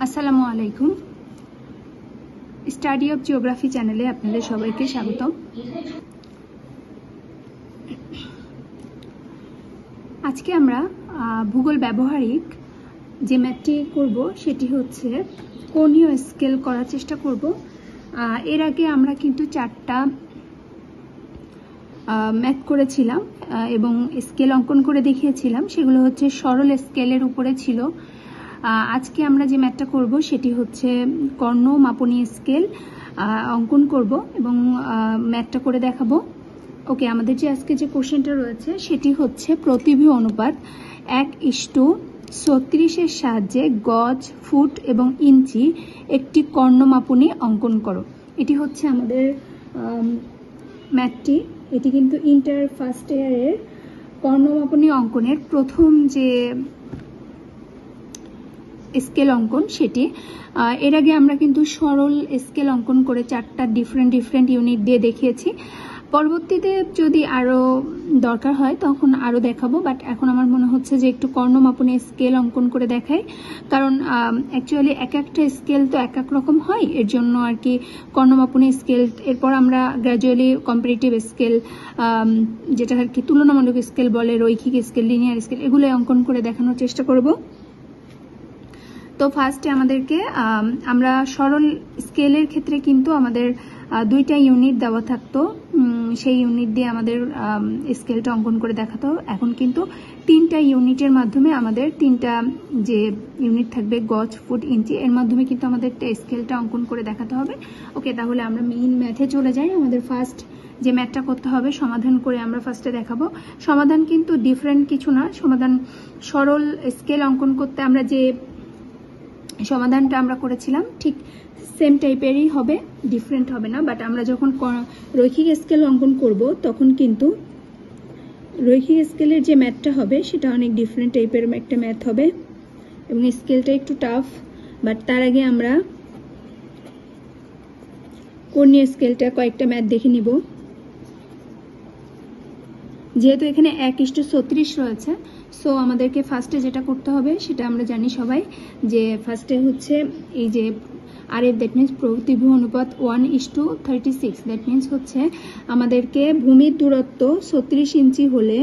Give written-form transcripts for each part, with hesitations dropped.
আসসালামু আলাইকুম। Study of geography চ্যানেলে আপনাদের সবাইকে স্বাগতম। আজকে আমরা ভূগোল ব্যবহারিক যে ম্যাথটি করব সেটি হচ্ছে কোণীয় স্কেল করার চেষ্টা করব। এর আগে আমরা কিন্তু 4টা ম্যাথ করেছিলাম এবং স্কেল অঙ্কন করে দেখিয়েছিলাম। সেগুলো হচ্ছে সরল স্কেলের উপরে ছিল। আজকে আমরা যে ম্যাথটা করব সেটি হচ্ছে কর্ণ মাপনী স্কেল অঙ্কন করব এবং ম্যাথটা করে দেখাবো। ওকে, আমাদের যে আজকে যে কোশ্চেনটা রয়েছে সেটি হচ্ছে প্রতিভূ অনুপাত 1:36 সাহায্যে গজ, ফুট এবং ইঞ্চি একটি কর্ণ মাপনী অঙ্কন করো। এটি হচ্ছে আমাদের ম্যাথটি। এটি কিন্তু ইন্টার ফার্স্ট ইয়ারের কর্ণ মাপনী অঙ্কনের প্রথম যে স্কেল অঙ্কন সেটি। এর আগে আমরা কিন্তু সরল স্কেল অঙ্কন করে 4টা ডিফারেন্ট ইউনিট দিয়ে দেখিয়েছি। পরবর্তীতে যদি আরও দরকার হয় তখন আরও দেখাবো, বাট এখন আমার মনে হচ্ছে যে একটু কর্ণ মাপনী স্কেল অঙ্কন করে দেখাই, কারণ অ্যাকচুয়ালি এক একটা স্কেল তো এক এক রকম হয়, এর জন্য আর কি কর্ণ মাপনী স্কেল। এরপর আমরা গ্র্যাজুয়ালি কম্পারেটিভ স্কেল, যেটা আর কি তুলনামূলক স্কেল বলে, রৈখিক স্কেল, লিনিয়ার স্কেল, এগুলো অঙ্কন করে দেখানোর চেষ্টা করব। তো ফার্স্টে আমাদেরকে আমরা সরল স্কেলের ক্ষেত্রে কিন্তু আমাদের 2টা ইউনিট দেওয়া থাকতো, সেই ইউনিট দিয়ে আমাদের স্কেলটা অঙ্কন করে দেখাতো। এখন কিন্তু 3টা ইউনিটের মাধ্যমে আমাদের 3টা যে ইউনিট থাকবে গজ, ফুট, ইঞ্চি, এর মাধ্যমে কিন্তু আমাদের স্কেলটা অঙ্কন করে দেখাতে হবে। ওকে, তাহলে আমরা মেইন ম্যাথে চলে যাই। আমাদের ফার্স্ট যে ম্যাথটা করতে হবে সমাধান করে আমরা ফার্স্টে দেখাবো। সমাধান কিন্তু ডিফারেন্ট কিছু না। সমাধান সরল স্কেল অঙ্কন করতে আমরা যে সমাধানটা আমরা করেছিলাম ঠিক সেম টাইপেরই হবে, ডিফারেন্ট হবে না। বাট আমরা যখন রৈখিক স্কেল অঙ্কন করব তখন কিন্তু রৈখিক স্কেলের যে ম্যাথটা হবে সেটা অনেক ডিফারেন্ট টাইপের একটা ম্যাথ হবে এবং স্কেলটা একটু টাফ। বাট তার আগে আমরা কর্ণীয় স্কেলটা কয়েকটা ম্যাথ দেখে নিব। যেহেতু এখানে 1:36 রয়েছে, সো আমাদেরকে ফার্স্টে যেটা করতে হবে সেটা আমরা জানি সবাই, যে ফার্স্টে হচ্ছে এই যে আরএফ, দ্যাট মিনস প্রতিভূ অনুপাত 1:36, দ্যাট মিনস হচ্ছে আমাদেরকে ভূমির দূরত্ব 36 ইঞ্চি হলে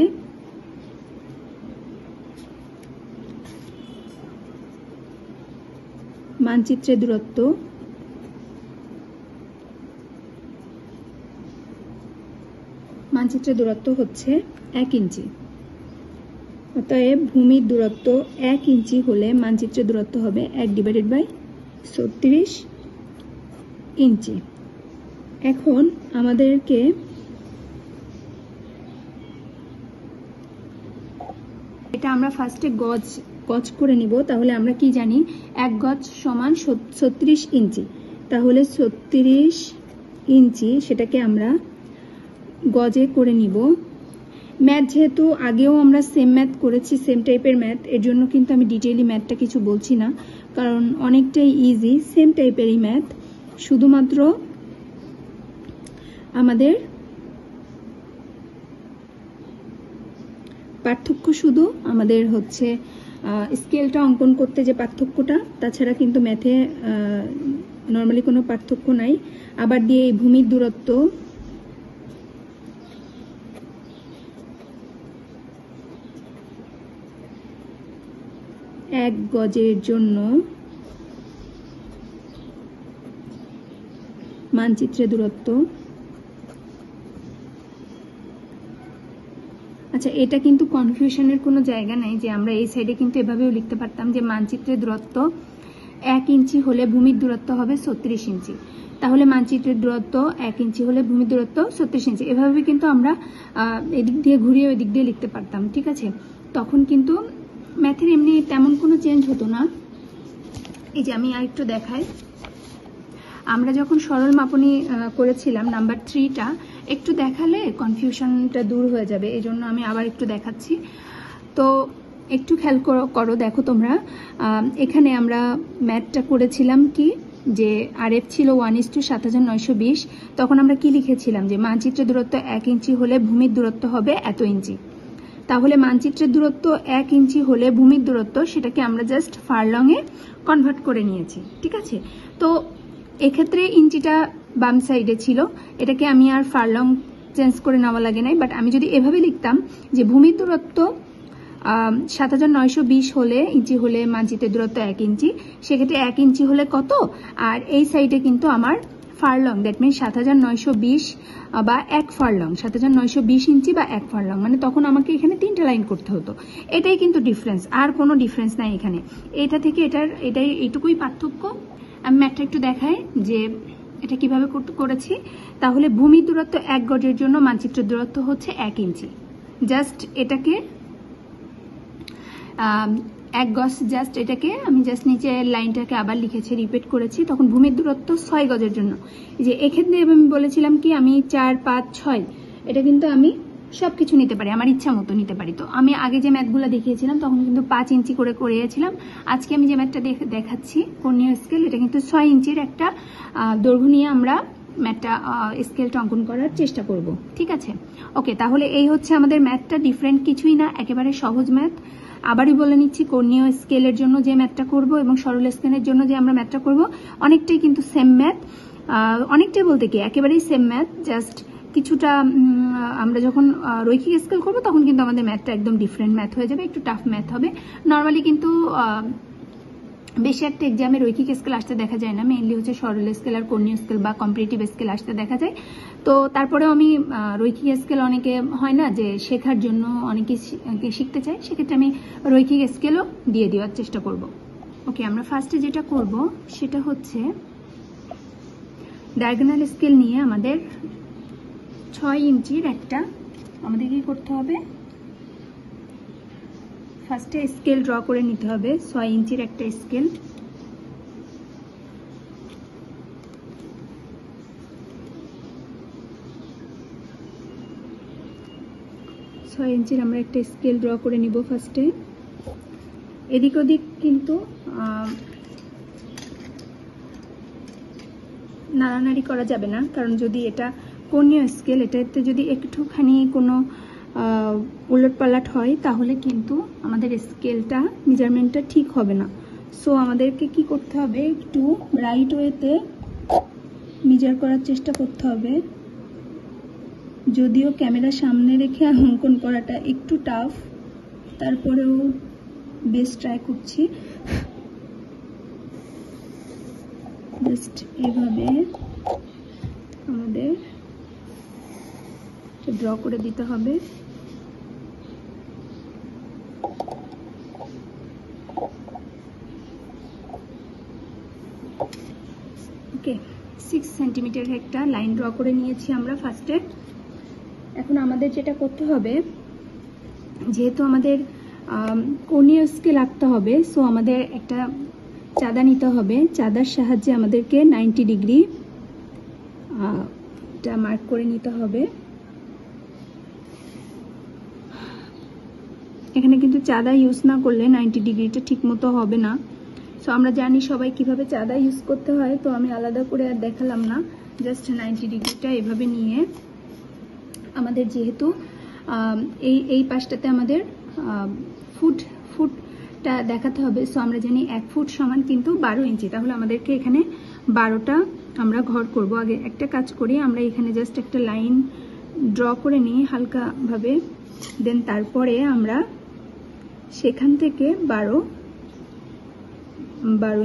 মানচিত্রের দূরত্ব হচ্ছে 1 ইঞ্চি। অতএব ভূমির দূরত্ব 1 ইঞ্চি হলে মানচিত্রের দূরত্ব হবে 1/36 ইঞ্চি। এখন আমাদেরকে এটা আমরা ফার্স্টে গজ করে নিব। তাহলে আমরা কি জানি, 1 গজ সমান 36 ইঞ্চি। তাহলে 36 ইঞ্চি সেটাকে আমরা গজে করে নিব। ম্যাথ যেহেতু আগেও আমরা সেম ম্যাথ করেছি, সেম টাইপের ম্যাথ, এর জন্য কিন্তু আমি ডিটেইলি ম্যাথটা কিছু বলছি না, কারণ অনেকটাই ইজি, সেম টাইপেরই ম্যাথ। শুধুমাত্র আমাদের পার্থক্য শুধু আমাদের হচ্ছে স্কেলটা অঙ্কন করতে যে পার্থক্যটা, তাছাড়া কিন্তু ম্যাথে নর্মালি কোনো পার্থক্য নাই। আবার দিয়ে এই ভূমির দূরত্ব 1 গজের জন্য মানচিত্রের দূরত্ব। আচ্ছা, এটা কিন্তু কনফিউশনের কোনো জায়গা নাই, যে আমরা এই সাইডে কিন্তু এভাবেও লিখতে পারতাম যে মানচিত্রের দূরত্ব 1 ইঞ্চি হলে ভূমির দূরত্ব হবে 36 ইঞ্চি। তাহলে মানচিত্রের দূরত্ব 1 ইঞ্চি হলে ভূমির দূরত্ব 36 ইঞ্চি, এভাবে কিন্তু আমরা এদিক দিয়ে ঘুরিয়ে ওই দিক দিয়ে লিখতে পারতাম। ঠিক আছে, তখন কিন্তু ম্যাথের এমনি তেমন কোনো চেঞ্জ হতো না। এই যে আমি আরেকটু দেখাই, আমরা যখন সরল মাপনী করেছিলাম নাম্বার 3টা, একটু দেখালে কনফিউশনটা দূর হয়ে যাবে, এই জন্য আমি আবার একটু দেখাচ্ছি। তো একটু খেয়াল করো, দেখো তোমরা, এখানে আমরা ম্যাথটা করেছিলাম কি, যে আরএফ ছিল 1:7920। তখন আমরা কি লিখেছিলাম, যে মানচিত্রের দূরত্ব 1 ইঞ্চি হলে ভূমির দূরত্ব হবে এত ইঞ্চি। তাহলে মানচিত্রের দূরত্ব 1 ইঞ্চি হলে ভূমির দূরত্ব সেটাকে আমরা জাস্ট ফারলং এ কনভার্ট করে নিয়েছি। ঠিক আছে, তো এক্ষেত্রে ইঞ্চিটা বাম সাইডে ছিল, এটাকে আমি আর ফারলং চেঞ্জ করে নেওয়া লাগে নাই। বাট আমি যদি এভাবে লিখতাম যে ভূমির দূরত্ব 7920 হলে ইঞ্চি হলে মানচিত্রের দূরত্ব 1 ইঞ্চি, সেক্ষেত্রে 1 ইঞ্চি হলে কত, আর এই সাইডে কিন্তু আমার ফারলং, দ্যাট মিনস 7920 বা 1 ফারলং, 7920 ইঞ্চি বা 1 ফারলং, মানে তখন আমাকে এখানে 3টা লাইন করতে হতো। এটাই কিন্তু ডিফারেন্স, আর কোনো ডিফারেন্স নাই এখানে। এটা থেকে এটাই এইটুকুই পার্থক্য। আমি ম্যাথটা একটু দেখাই যে এটা কিভাবে করেছি। তাহলে ভূমির দূরত্ব 1 গজের জন্য মানচিত্রের দূরত্ব হচ্ছে 1 ইঞ্চি। জাস্ট এটাকে 1 গজ, জাস্ট এটাকে আমি জাস্ট নিচে লাইনটাকে আবার লিখেছি, রিপিট করেছি। তখন ভূমির দূরত্ব 6 গজের জন্য, যে এক্ষেত্রে আমি বলেছিলাম কি আমি 4, 5, 6 এটা কিন্তু আমি সবকিছু নিতে পারি, আমার ইচ্ছা মতো নিতে পারি। তো আমি আগে যে ম্যাথগুলো দেখিয়েছিলাম তখন কিন্তু 5 ইঞ্চি করে করিয়েছিলাম। আজকে আমি যে ম্যাথটা দেখাচ্ছি কর্ণীয় স্কেল, এটা কিন্তু 6 ইঞ্চির একটা দৈর্ঘ্য নিয়ে আমরা ম্যাথটা স্কেলটা অঙ্কন করার চেষ্টা করব। ঠিক আছে, ওকে, তাহলে এই হচ্ছে আমাদের ম্যাথটা, ডিফারেন্ট কিছুই না, একেবারে সহজ ম্যাথ। আবারই বলে নিচ্ছি, কর্ণীয় স্কেলের জন্য যে ম্যাথটা করব এবং সরল স্কেলের জন্য যে আমরা ম্যাথটা করব অনেকটাই কিন্তু সেম ম্যাথ। অনেকটাই বলতে কি একেবারেই সেম ম্যাথ, জাস্ট কিছুটা আমরা যখন রৈখিক স্কেল করব তখন কিন্তু আমাদের ম্যাথটা একদম ডিফারেন্ট ম্যাথ হয়ে যাবে, একটু টাফ ম্যাথ হবে। নর্মালি কিন্তু বেশি একটা এক্সামে রৈখিক স্কেল আসতে দেখা যায় না, মেইনলি হচ্ছে সরল স্কেল আর কর্ণীয় স্কেল বা কম্পারেটিভ স্কেল আসতে দেখা যায়। তো তারপরেও আমি রৈখিক স্কেল অনেকে হয় না যে শেখার জন্য অনেকে শিখতে চাই, সেক্ষেত্রে আমি রৈখিক স্কেলও দিয়ে দেওয়ার চেষ্টা করব। ওকে, আমরা ফার্স্টে যেটা করব সেটা হচ্ছে ডায়াগোনাল স্কেল নিয়ে আমাদের 6 ইঞ্চির একটা আমাদের কি করতে হবে, ফার্স্টে স্কেল ড্র করে নিতে হবে। 6 ইঞ্চির একটা স্কেল, আমরা একটা স্কেল ড্র করে নিব ফার্স্টে। এদিক ওদিক কিন্তু নাড়ানাড়ি করা যাবে না, কারণ যদি এটা কর্ণীয় স্কেল, এটাতে যদি একটুখানি কোনো উলটপালট হয় তাহলে কিন্তু আমাদের স্কেলটা মেজারমেন্টটা ঠিক হবে না। সো আমাদেরকে কি করতে হবে, একটু রাইট ওয়েতে মেজার করার চেষ্টা করতে হবে। যদিও ক্যামেরা সামনে রেখে অঙ্কন করাটা একটু টাফ, তারপরেও বেস্ট ট্রাই করছি। জাস্ট এভাবে আমাদের ড্র করে দিতে হবে। ওকে, 6 সেন্টিমিটার একটা লাইন ড্র করে নিয়েছি আমরা ফার্স্টে। এখন আমাদের যেটা করতে হবে, যেহেতু আমাদের কর্ণীয় স্কেল আঁকতে হবে, সো আমাদের একটা চাঁদা নিতে হবে। চাঁদার সাহায্যে আমাদেরকে 90 ডিগ্রি এটা মার্ক করে নিতে হবে। এখানে কিন্তু চাঁদা ইউজ না করলে 90 ডিগ্রিটা ঠিক মতো হবে না। সো আমরা জানি সবাই কিভাবে চাঁদা ইউজ করতে হয়, তো আমি আলাদা করে আর দেখালাম না। জাস্ট 90 ডিগ্রিটা এভাবে নিয়ে আমাদের যেহেতু এই পাশটাতে আমাদের ফুটটা দেখাতে হবে, সো আমরা জানি 1 ফুট সমান কিন্তু 12 ইঞ্চি। তাহলে আমাদেরকে এখানে 12টা আমরা ঘর করব। আগে একটা কাজ করি, আমরা এখানে জাস্ট একটা লাইন ড্র করে নিই হালকাভাবে, দেন তারপরে আমরা সেখান থেকে 12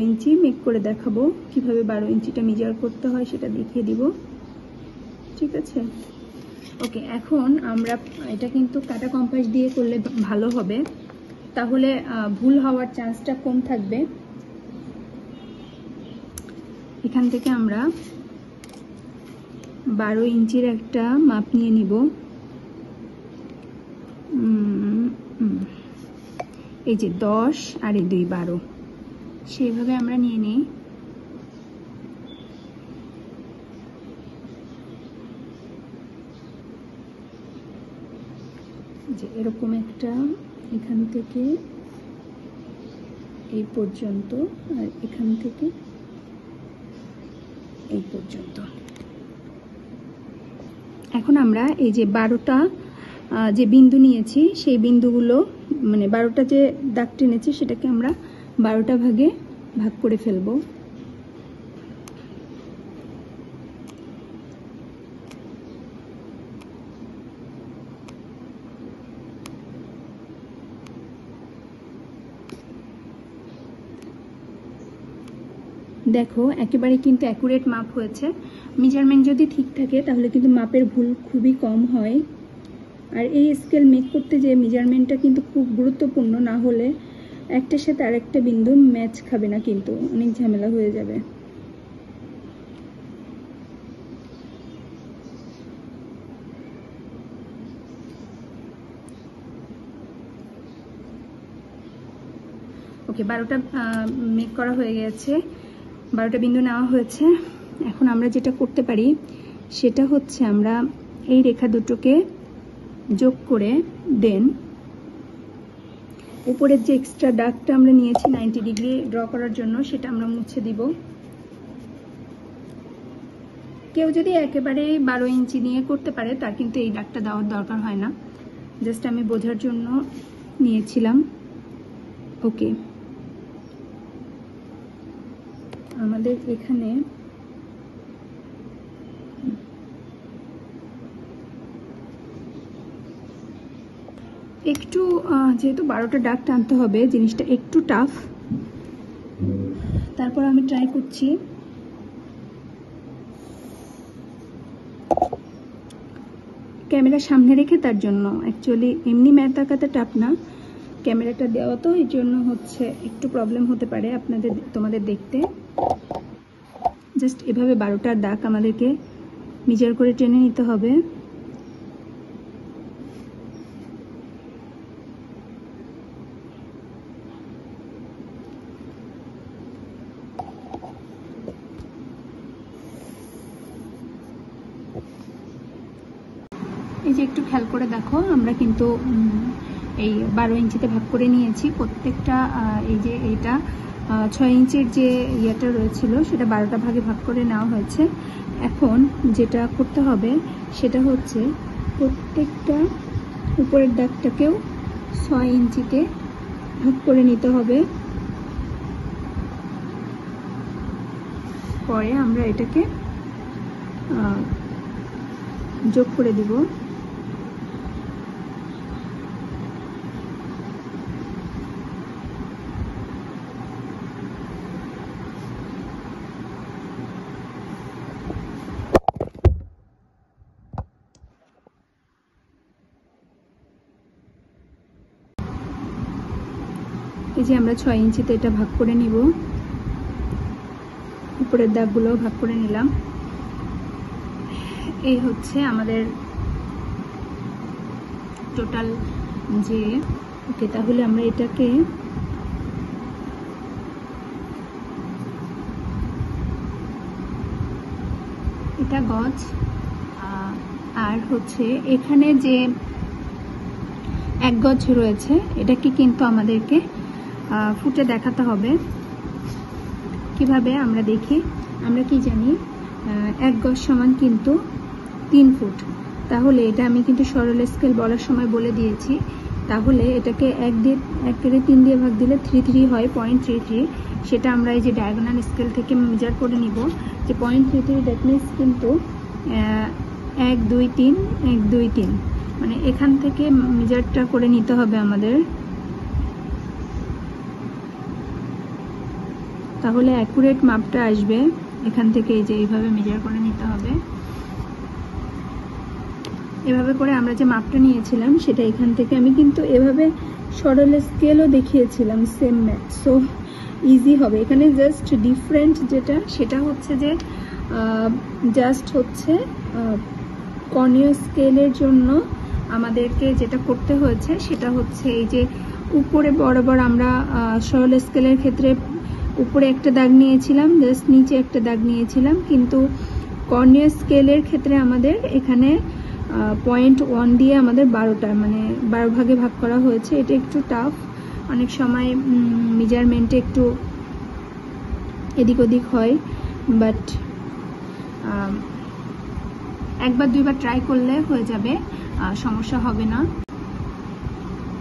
ইঞ্চি মেক করে দেখাবো। কিভাবে 12 ইঞ্চিটা মেজার করতে হয় সেটা দেখিয়ে দিব। ঠিক আছে, ওকে, এখন আমরা এটা কিন্তু কাটা কম্পাস দিয়ে করলে ভালো হবে, তাহলে ভুল হওয়ার চান্সটা কম থাকবে। এখান থেকে আমরা 12 ইঞ্চির একটা মাপ নিয়ে নিব। এই যে 10 আর এই 2 12, সেইভাবে আমরা নিয়ে নিই। যে এরকম একটা এখান থেকে এই পর্যন্ত, আর এখান থেকে এই পর্যন্ত। এখন আমরা এই যে 12টা যে বিন্দু নিয়েছি সেই বিন্দুগুলো মানে 12টা যে দাগ টেনেছি সেটাকে আমরা 12টা ভাগে ভাগ করে ফেলবো। দেখো একেবারে কিন্তু অ্যাকুরেট মাপ হয়েছে। মেজারমেন্ট যদি ঠিক থাকে তাহলে কিন্তু মাপের ভুল খুবই কম হয়। আর এই স্কেল মেক করতে যে মেজারমেন্টটা কিন্তু খুব গুরুত্বপূর্ণ, না হলে একটার সাথে আরেকটা বিন্দু ম্যাচ খাবে না, কিন্তু অনেক ঝামেলা হয়ে যাবে। ওকে, 12টা মেক করা হয়ে গেছে, 12টা বিন্দু নেওয়া হয়েছে। এখন আমরা যেটা করতে পারি সেটা হচ্ছে আমরা এই রেখা দুটোকে যোগ করে দেন উপরের যে এক্সট্রা দাগটা আমরা নিয়েছি 90 ডিগ্রি ড্র করার জন্য সেটা আমরা মুছে দিব। কেউ যদি একেবারে 12 ইঞ্চি নিয়ে করতে পারে তার কিন্তু এই দাগটা দেওয়ার দরকার হয় না, জাস্ট আমি বোঝার জন্য নিয়েছিলাম। ওকে, আমাদের এখানে একটু যেহেতু 12টা দাগ টানতে হবে, জিনিসটা একটু টাফ, তারপর আমি ট্রাই করছি। ক্যামেরা সামনে রেখে, তার জন্য অ্যাকচুয়ালি এমনি ম্যাথ আঁকাতে টাফ না, ক্যামেরাটা দেওয়া তো এই জন্য হচ্ছে একটু প্রবলেম হতে পারে তোমাদের দেখতে। জাস্ট এভাবে 12টার দাগ আমাদেরকে মেজার করে টেনে নিতে হবে। এই যে একটু খেয়াল করে দেখো, আমরা কিন্তু এই 12 ইঞ্চিতে ভাগ করে নিয়েছি প্রত্যেকটা। এই যে এইটা 6 ইঞ্চির যে ইয়েটা রয়েছিল সেটা 12টা ভাগে ভাগ করে নেওয়া হয়েছে। এখন যেটা করতে হবে সেটা হচ্ছে প্রত্যেকটা উপরের দাগটাকেও 6 ইঞ্চিতে ভাগ করে নিতে হবে। পরে আমরা এটাকে যোগ করে দিব। এই যে আমরা 6 ইঞ্চিতে এটা ভাগ করে নিব, উপরের দাগগুলো ভাগ করে নিলাম। এই হচ্ছে আমাদের টোটাল যে। ওকে, তাহলে আমরা এটাকে এটা গজ, আর হচ্ছে এখানে যে 1 গজ রয়েছে এটাকে কিন্তু আমাদেরকে ফুটে দেখাতে হবে। কিভাবে আমরা দেখি, আমরা কি জানি 1 গজ সমান কিন্তু 3 ফুট। তাহলে এটা আমি কিন্তু সরল স্কেল বলার সময় বলে দিয়েছি। তাহলে এটাকে 1/3 দিয়ে ভাগ দিলে 33 হয়, 0.33। সেটা আমরা এই যে ডায়াগোনাল স্কেল থেকে মেজার করে নিব যে 0.33, দ্যাট মিনস কিন্তু 1 2 3 1 2 3, মানে এখান থেকে মেজারটা করে নিতে হবে আমাদের। তাহলে অ্যাকুরেট মাপটা আসবে এখান থেকে। এই যে এইভাবে মেজার করে নিতে হবে। এভাবে করে আমরা যে মাপটা নিয়েছিলাম সেটা এখান থেকে, আমি কিন্তু এভাবে সরল স্কেলও দেখিয়েছিলাম, সেম ম্যাথ, সো ইজি হবে। এখানে জাস্ট ডিফারেন্ট যেটা সেটা হচ্ছে যে জাস্ট হচ্ছে কর্নিয়ার স্কেলের জন্য আমাদেরকে যেটা করতে হয়েছে সেটা হচ্ছে এই যে উপরে বরাবর আমরা সরল স্কেলের ক্ষেত্রে উপরে একটা দাগ নিয়েছিলাম, জাস্ট নিচে একটা দাগ নিয়েছিলাম, কিন্তু কর্নিয়ার স্কেলের ক্ষেত্রে আমাদের এখানে 0.1 দিয়ে আমাদের 12টা মানে 12 ভাগে ভাগ করা হয়েছে। এটা একটু টাফ, অনেক সময় মেজারমেন্টে একটু এদিক ওদিক হয়, বাট একবার দুইবার ট্রাই করলে হয়ে যাবে। সমস্যা হবে না।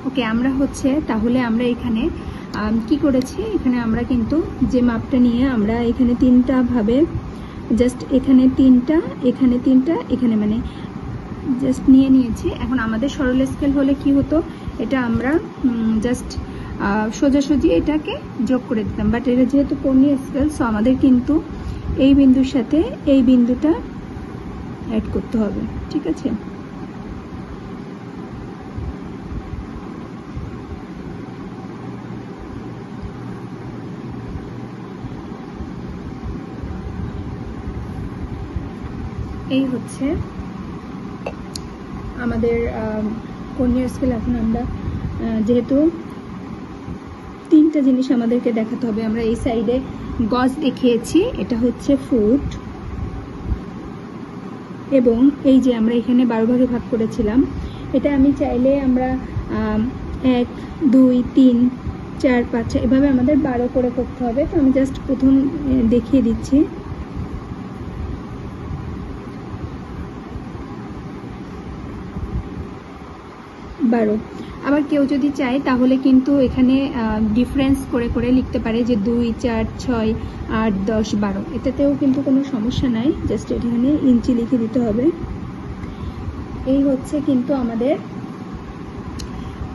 ওকে, আমরা তাহলে আমরা এখানে কি করেছি, এখানে আমরা কিন্তু যে মাপটা নিয়ে আমরা এখানে 3টা ভাবে জাস্ট এখানে 3টা, এখানে 3টা, এখানে মানে জাস্ট নিয়েছি। এখন আমাদের সরল স্কেল হলে কি হতো, এটা আমরা জাস্ট সোজাসুজি এটাকে যোগ করে দিতাম, বাট এটা যেহেতু কর্ণীয় স্কেল, সো আমাদের কিন্তু এই বিন্দুর সাথে এই বিন্দুটা অ্যাড করতে হবে। ঠিক আছে, এই হচ্ছে আমাদের কর্ণীয় স্কেল। এখন আমরা যেহেতু 3টা জিনিস আমাদেরকে দেখাতে হবে, আমরা এই সাইডে গজ দেখিয়েছি, এটা হচ্ছে ফুট, এবং এই যে আমরা এখানে 12 ভাগে ভাগ করেছিলাম, এটা আমি চাইলে আমরা 1 2 3 4 5 6 এভাবে আমাদের 12 করে করতে হবে। তো আমি জাস্ট প্রথম দেখিয়ে দিচ্ছি। আবার কেউ যদি চায় তাহলে কিন্তু এখানে ডিফারেন্স করে করে লিখতে পারে যে 2 4 6 8 10 12, এটাতেও কিন্তু কোনো সমস্যা নাই, জাস্ট এখানে ইঞ্চি লিখে দিতে হবে। এই হচ্ছে কিন্তু আমাদের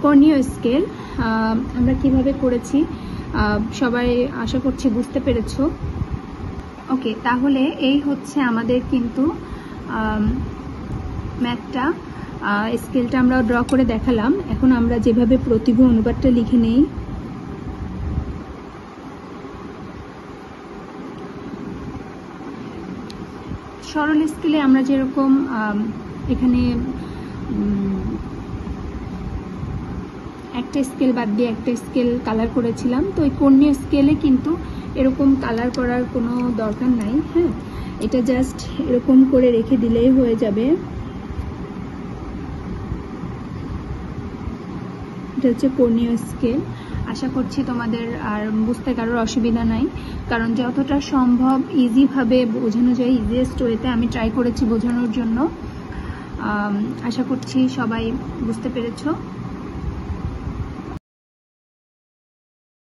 কর্ণীয় স্কেল। আমরা কিভাবে করেছি সবাই আশা করছি বুঝতে পেরেছো। ওকে, তাহলে এই হচ্ছে আমাদের কিন্তু ম্যাথটা, স্কেলটা আমরা ড্র করে দেখালাম। এখন আমরা যেভাবে প্রতিভু অনুপাতটা লিখে নেই, সরল স্কেলে আমরা যেরকম এখানে একটা স্কেল বাদ দিয়ে একটা স্কেল কালার করেছিলাম, তো এই কর্ণীয় স্কেলে কিন্তু এরকম কালার করার কোনো দরকার নাই। হ্যাঁ, এটা জাস্ট এরকম করে রেখে দিলেই হয়ে যাবে। এটা হচ্ছে কর্ণীয় স্কেল। আশা করছি তোমাদের আর বুঝতে কারোর অসুবিধা নাই, কারণ যতটা সম্ভব ইজিভাবে বোঝানো যায়, ইজিয়েস্ট ওয়েতে আমি ট্রাই করেছি বোঝানোর জন্য। আশা করছি সবাই বুঝতে পেরেছো।